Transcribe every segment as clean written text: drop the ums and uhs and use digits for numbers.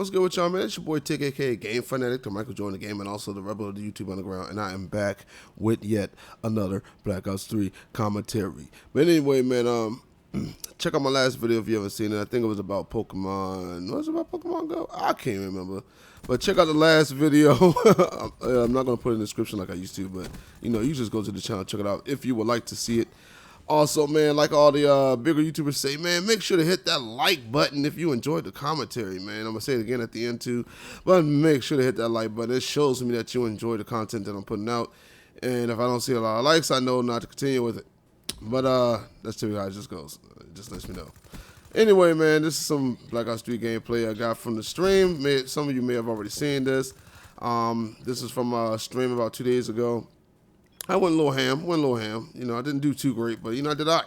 What's good with y'all, man? It's your boy Tick, aka Game Fanatic, the Michael Jordan the Game, and also the Rebel of the YouTube Underground, and I am back with yet another Black Ops 3 commentary. But anyway, man, check out my last video if you haven't seen it. I think it was about Pokemon. Was it about Pokemon Go? I can't remember. But check out the last video. I'm not going to put it in the description like I used to, but, you just go to the channel, check it out if you would like to see it. Also, man, like all the bigger YouTubers say, man, make sure to hit that like button if you enjoyed the commentary, man. I'm going to say it again at the end, too. But make sure to hit that like button. It shows me that you enjoy the content that I'm putting out. And if I don't see a lot of likes, I know not to continue with it. But that's typically how it just goes. It just lets me know. Anyway, man, this is some Black Ops 3 gameplay I got from the stream. Some of you may have already seen this. This is from a stream about 2 days ago. I went a little ham. I didn't do too great, but, did I?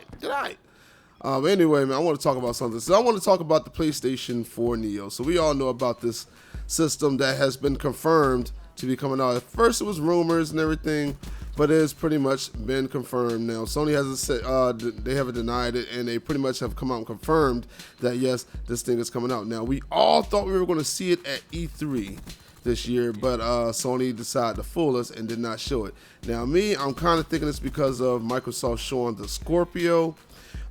Anyway, man, I want to talk about something. So I want to talk about the PlayStation 4 Neo. So we all know about this system that has been confirmed to be coming out. At first, it was rumors and everything, but it has pretty much been confirmed now. Sony hasn't said, they haven't denied it, and they pretty much have come out and confirmed that, yes, this thing is coming out. Now, we all thought we were going to see it at E3 this year, but Sony decided to fool us and did not show it. Now, I'm kind of thinking it's because of Microsoft showing the Scorpio,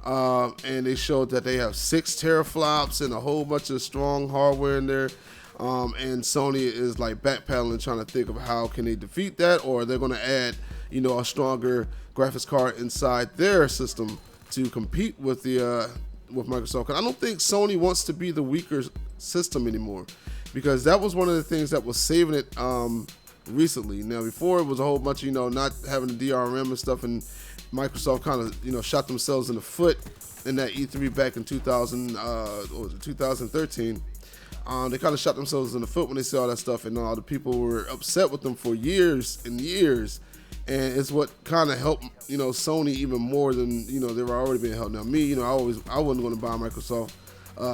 and they showed that they have 6 teraflops and a whole bunch of strong hardware in there. And Sony is like backpedaling, trying to think of how can they defeat that, or they're going to add, a stronger graphics card inside their system to compete with the with Microsoft. 'Cause I don't think Sony wants to be the weaker system anymore, because that was one of the things that was saving it recently. Now, before it was a whole bunch of not having the DRM and stuff, and Microsoft kind of shot themselves in the foot in that E3 back in 2013. They kind of shot themselves in the foot when they said all that stuff, and all the people were upset with them for years and years. And it's what kind of helped, Sony even more than, they were already being helped. Now, me, I wasn't going to buy a Microsoft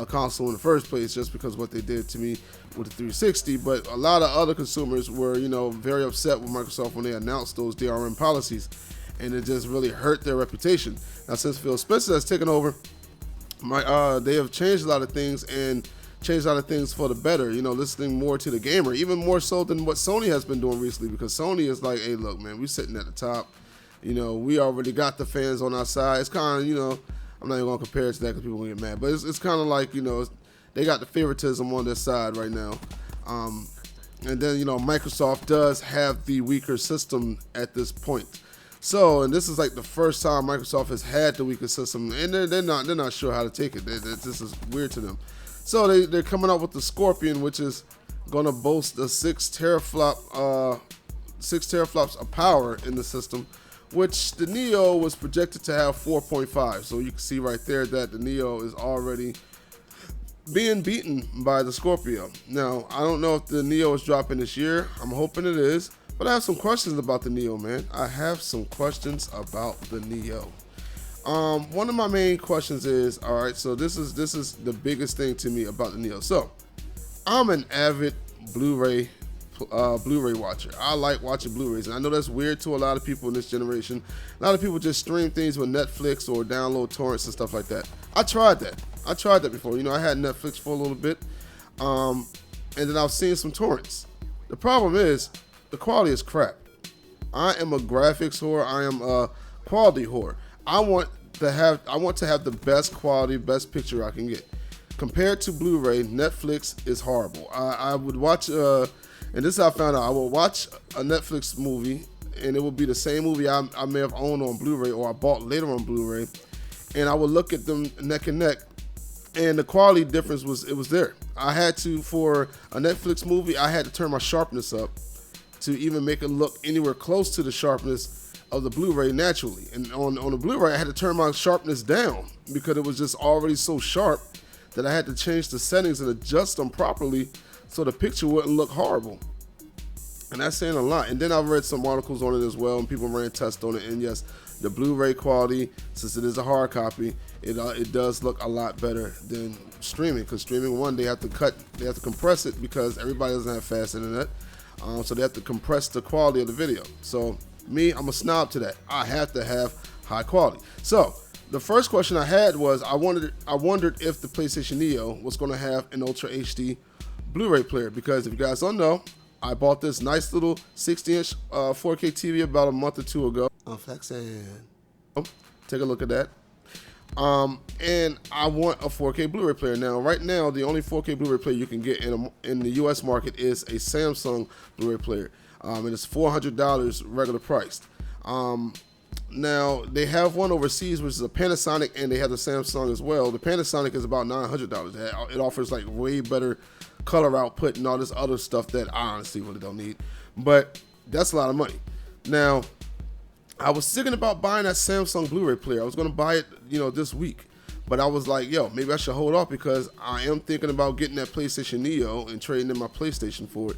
console in the first place just because of what they did to me with the 360. But a lot of other consumers were, very upset with Microsoft when they announced those DRM policies, and it just really hurt their reputation. Now, since Phil Spencer has taken over, they have changed a lot of things and changed a lot of things for the better, listening more to the gamer, even more so than what Sony has been doing recently, because Sony is like, hey, look, man, we're sitting at the top. We already got the fans on our side. It's kind of, I'm not even going to compare it to that because people will get mad, but it's kind of like, they got the favoritism on their side right now. And then, Microsoft does have the weaker system at this point. So, and this is like the first time Microsoft has had the weaker system, and they're not sure how to take it. This is weird to them. So they're coming out with the Scorpion, which is gonna boast a 6 teraflops of power in the system, which the Neo was projected to have 4.5. So you can see right there that the Neo is already being beaten by the Scorpio. Now, I don't know if the Neo is dropping this year. I'm hoping it is, but I have some questions about the Neo, man. I have some questions about the Neo. One of my main questions is, all right, so this is the biggest thing to me about the Neo. So I'm an avid Blu Ray watcher. I like watching Blu-rays, and I know that's weird to a lot of people in this generation. A lot of people just stream things with Netflix or download torrents and stuff like that. I tried that before. I had Netflix for a little bit, and then I was seeing some torrents. The problem is the quality is crap. I am a graphics whore. I am a quality whore. I want to have the best quality, best picture I can get. Compared to Blu-ray, Netflix is horrible. I would watch, and this is how I found out. I will watch a Netflix movie, and it will be the same movie I may have owned on Blu-ray or I bought later on Blu-ray, and I would look at them neck and neck, and the quality difference was there. I had to, for a Netflix movie, I had to turn my sharpness up to even make it look anywhere close to the sharpness of the Blu-ray naturally. And on the Blu-ray, I had to turn my sharpness down because it was just already so sharp that I had to change the settings and adjust them properly so the picture wouldn't look horrible. And that's saying a lot. And then I read some articles on it as well, and people ran tests on it. And yes, the Blu-ray quality, since it is a hard copy, it does look a lot better than streaming. Because streaming, one, they have to compress it because everybody doesn't have fast internet. So they have to compress the quality of the video. So me, I'm a snob to that. I have to have high quality. So the first question I had was, I wondered if the PlayStation Neo was going to have an Ultra HD Blu-ray player, because if you guys don't know, I bought this nice little 60-inch 4K TV about a month or two ago. I'm flexing. Take a look at that. And I want a 4K Blu-ray player. Now, right now, the only 4K Blu-ray player you can get in the U.S. market is a Samsung Blu-ray player, and it's $400 regular priced. Now, they have one overseas, which is a Panasonic, and they have the Samsung as well. The Panasonic is about $900. It offers like way better color output and all this other stuff that I honestly really don't need. But that's a lot of money. Now, I was thinking about buying that Samsung Blu-ray player. I was going to buy it, this week. But I was like, maybe I should hold off because I am thinking about getting that PlayStation Neo and trading in my PlayStation for it.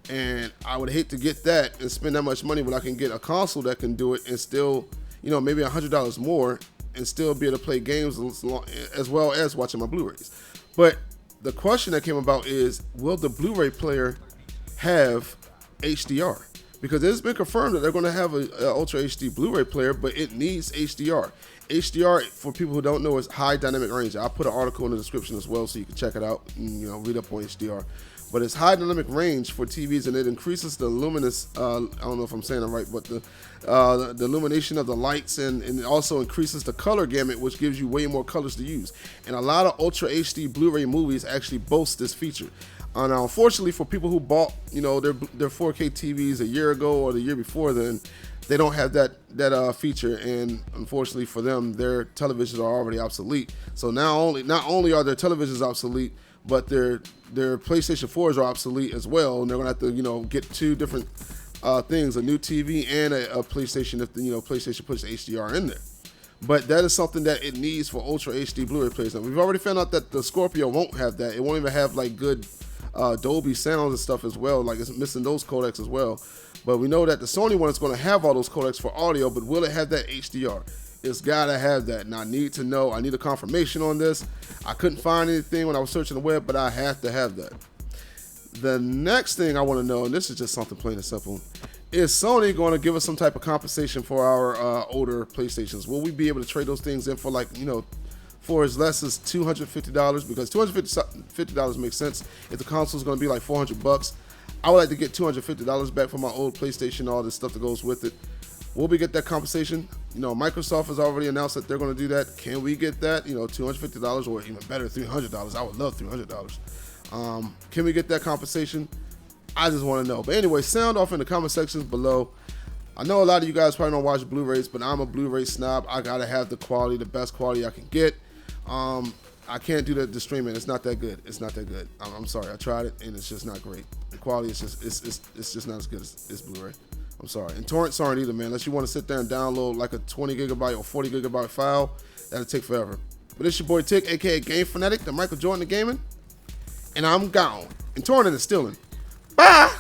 And I would hate to get that and spend that much money when I can get a console that can do it and still, maybe $100 more and still be able to play games as well as watching my Blu-rays. But the question that came about is, will the Blu-ray player have HDR? Because it's been confirmed that they're going to have an Ultra HD Blu-ray player, but it needs HDR. HDR, for people who don't know, is high dynamic range. I'll put an article in the description as well so you can check it out and read up on HDR. But it's high dynamic range for TVs, and it increases the luminous, I don't know if I'm saying it right, but the illumination of the lights, and it also increases the color gamut, which gives you way more colors to use. And a lot of Ultra HD Blu-ray movies actually boast this feature. Now, unfortunately, for people who bought, their 4K TVs a year ago or the year before then, they don't have that feature, and unfortunately for them, their televisions are already obsolete. So not only are their televisions obsolete, but their PlayStation 4s are obsolete as well, and they're gonna have to get two different things: a new TV and a PlayStation if PlayStation puts HDR in there. But that is something that it needs for Ultra HD Blu-ray players. Now, we've already found out that the Scorpio won't have that. It won't even have like good Dolby sounds and stuff as well. Like, it's missing those codecs as well. But we know that the Sony one is going to have all those codecs for audio, but will it have that HDR? It's got to have that. And I need to know. I need a confirmation on this. I couldn't find anything when I was searching the web, but I have to have that. The next thing I want to know, and this is just something plain and simple, is Sony going to give us some type of compensation for our older PlayStations? Will we be able to trade those things in for for as less as $250? Because $250 makes sense. If the console is going to be like $400, I would like to get $250 back for my old PlayStation, all this stuff that goes with it. Will we get that compensation? Microsoft has already announced that they're going to do that. Can we get that? $250 or even better, $300. I would love $300. Can we get that compensation? I just want to know. But anyway, sound off in the comment sections below. I know a lot of you guys probably don't watch Blu-rays, but I'm a Blu-ray snob. I gotta have the quality, the best quality I can get. I can't do the streaming. It's not that good. It's not that good. I'm sorry. I tried it and it's just not great. The quality is just it's just not as good as Blu-ray. I'm sorry. And torrents aren't either, man. Unless you want to sit there and download like a 20 gigabyte or 40 gigabyte file, that'll take forever. But it's your boy Tick, aka Game Fanatic, the Michael Jordan of gaming, and I'm gone. And torrent is stealing. Bye.